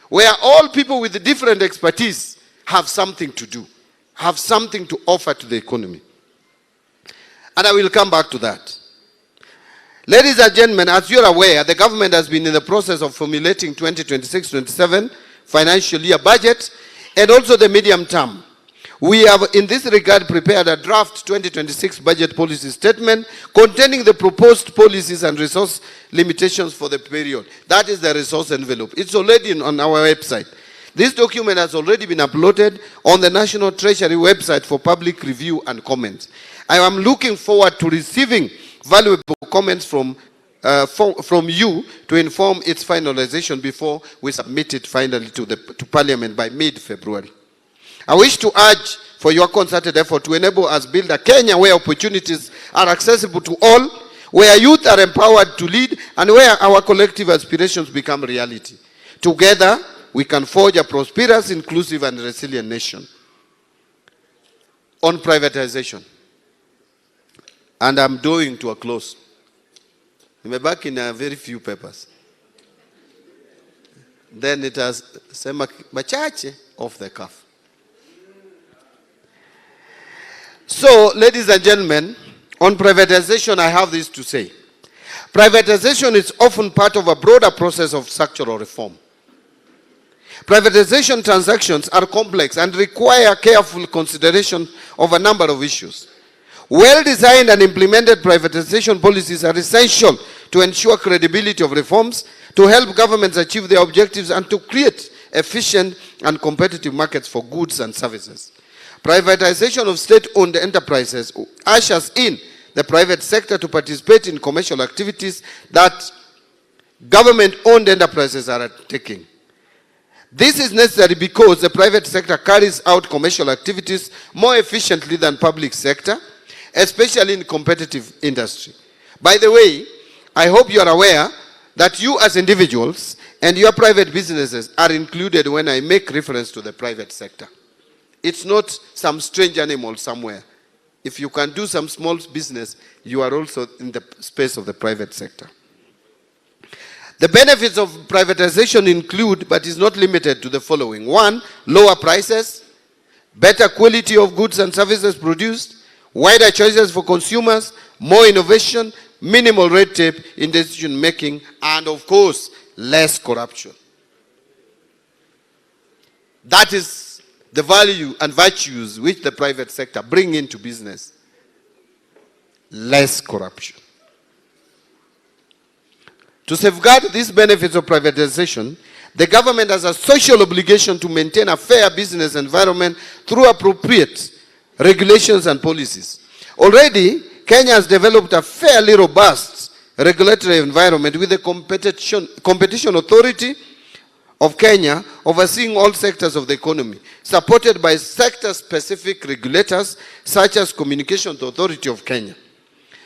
where all people with different expertise have something to do, have something to offer to the economy. And I will come back to that. Ladies and gentlemen, as you are aware, the government has been in the process of formulating 2026-27 financial year budget and also the medium term. We have, in this regard, prepared a draft 2026 budget policy statement containing the proposed policies and resource limitations for the period. That is the resource envelope. It's already on our website. This document has already been uploaded on the National Treasury website for public review and comments. I am looking forward to receiving valuable comments from you to inform its finalization before we submit it finally to Parliament by mid-February. I wish to urge for your concerted effort to enable us build a Kenya where opportunities are accessible to all, where youth are empowered to lead, and where our collective aspirations become reality. Together, we can forge a prosperous, inclusive, and resilient nation. On privatization, and I'm drawing to a close. I'm back in a very few papers. Then it has sema machache off the cuff. So, ladies and gentlemen, on privatization, I have this to say. Privatization is often part of a broader process of structural reform. Privatization transactions are complex and require careful consideration of a number of issues. Well-designed and implemented privatization policies are essential to ensure credibility of reforms, to help governments achieve their objectives, and to create efficient and competitive markets for goods and services. Privatization of state-owned enterprises ushers in the private sector to participate in commercial activities that government-owned enterprises are taking. This is necessary because the private sector carries out commercial activities more efficiently than public sector, especially in competitive industry. By the way, I hope you are aware that you as individuals and your private businesses are included when I make reference to the private sector. It's not some strange animal somewhere. If you can do some small business, you are also in the space of the private sector. The benefits of privatization include, but is not limited to, the following. 1, lower prices, better quality of goods and services produced, wider choices for consumers, more innovation, minimal red tape in decision making, and of course, less corruption. That is the value and virtues which the private sector bring into business. Less corruption. To safeguard these benefits of privatization, the government has a social obligation to maintain a fair business environment through appropriate regulations and policies. Already, Kenya has developed a fairly robust regulatory environment with the Competition Authority of Kenya overseeing all sectors of the economy, supported by sector-specific regulators such as Communications Authority of Kenya.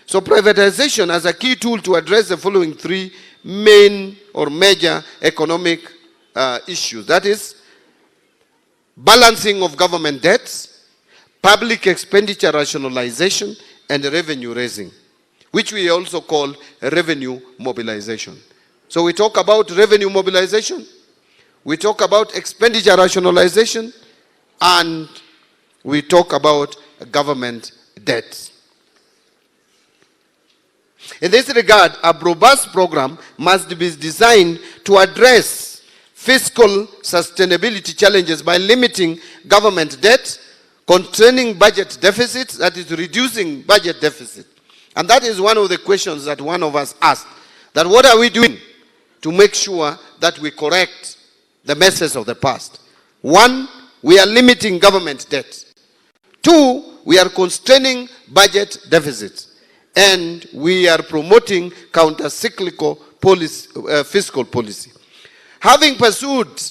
So privatization as a key tool to address the following 3 main or major economic issues. That is, balancing of government debts, public expenditure rationalization, and revenue raising, which we also call revenue mobilization. So we talk about revenue mobilization, we talk about expenditure rationalization, and we talk about government debt. In this regard, a robust program must be designed to address fiscal sustainability challenges by limiting government debt, constraining budget deficits, that is reducing budget deficit. And that is one of the questions that one of us asked, that what are we doing to make sure that we correct the messes of the past? 1, we are limiting government debt. 2, we are constraining budget deficits. And we are promoting counter-cyclical fiscal policy. Having pursued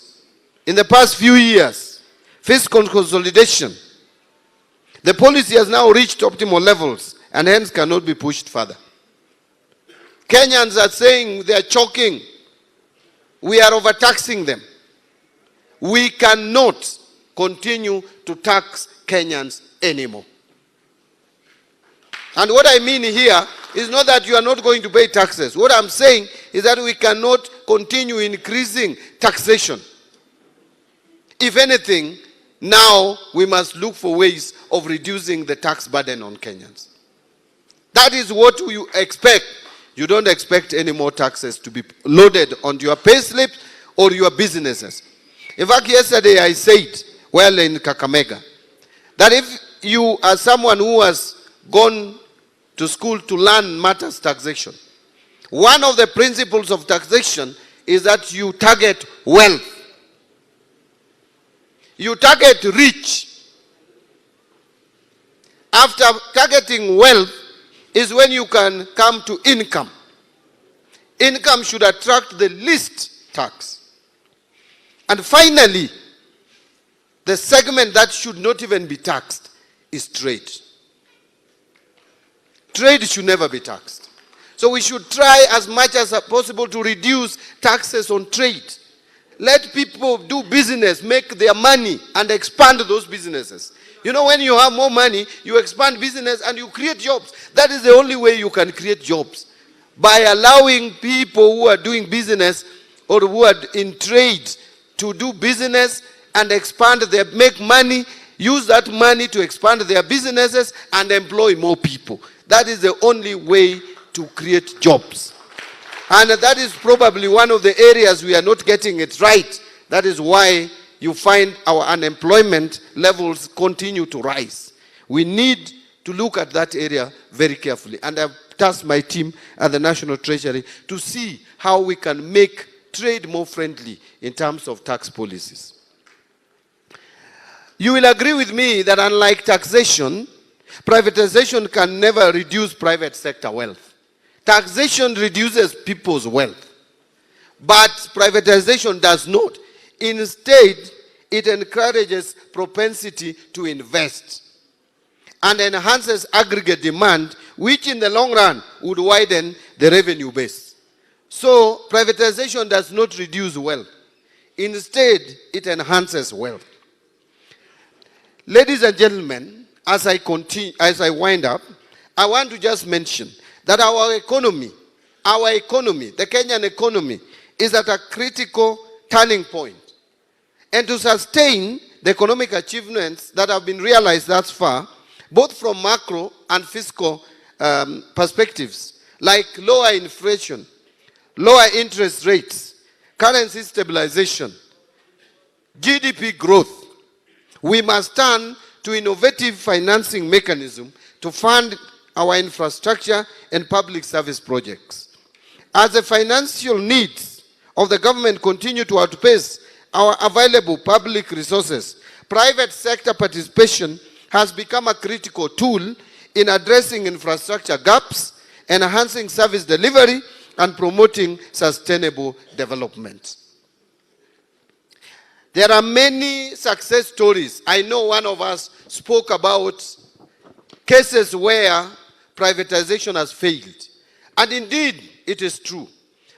in the past few years fiscal consolidation, the policy has now reached optimal levels and hence cannot be pushed further. Kenyans are saying they are choking. We are overtaxing them. We cannot continue to tax Kenyans anymore. And what I mean here is not that you are not going to pay taxes. What I'm saying is that we cannot continue increasing taxation. If anything, now we must look for ways of reducing the tax burden on Kenyans. That is what you expect. You don't expect any more taxes to be loaded onto your payslips or your businesses. In fact, yesterday I said, well, in Kakamega, that if you are someone who has gone to school to learn matters taxation, one of the principles of taxation is that you target wealth. You target rich. After targeting wealth is when you can come to income. Income should attract the least tax. And finally, the segment that should not even be taxed is trade. Trade should never be taxed. So we should try as much as possible to reduce taxes on trade. Let people do business, make their money, and expand those businesses. You know, when you have more money, you expand business and you create jobs. That is the only way you can create jobs. By allowing people who are doing business or who are in trade to do business and expand their, make money, use that money to expand their businesses and employ more people. That is the only way to create jobs. And that is probably one of the areas we are not getting it right. That is why you find our unemployment levels continue to rise. We need to look at that area very carefully. And I've tasked my team at the National Treasury to see how we can make trade more friendly in terms of tax policies. You will agree with me that unlike taxation, privatization can never reduce private sector wealth. Taxation reduces people's wealth, but privatization does not. Instead, it encourages propensity to invest and enhances aggregate demand, which in the long run would widen the revenue base. So, privatization does not reduce wealth. Instead, it enhances wealth. Ladies and gentlemen, as I wind up, I want to just mention that our economy, the Kenyan economy, is at a critical turning point. And to sustain the economic achievements that have been realized thus far, both from macro and fiscal perspectives, like lower inflation, lower interest rates, currency stabilization, GDP growth, we must turn to innovative financing mechanisms to fund our infrastructure and public service projects. As the financial needs of the government continue to outpace our available public resources, private sector participation has become a critical tool in addressing infrastructure gaps, enhancing service delivery, and promoting sustainable development. There are many success stories. I know one of us spoke about cases where privatization has failed. And indeed, it is true.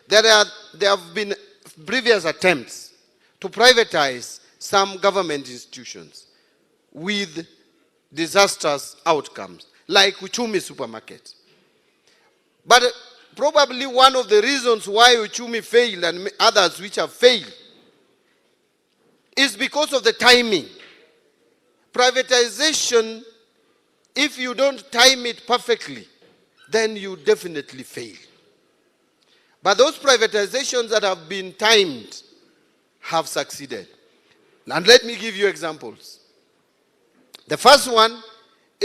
There have been previous attempts to privatize some government institutions with disastrous outcomes, like Uchumi Supermarket. But probably one of the reasons why Uchumi failed and others which have failed is because of the timing. Privatization, if you don't time it perfectly, then you definitely fail. But those privatizations that have been timed have succeeded. And let me give you examples. The first one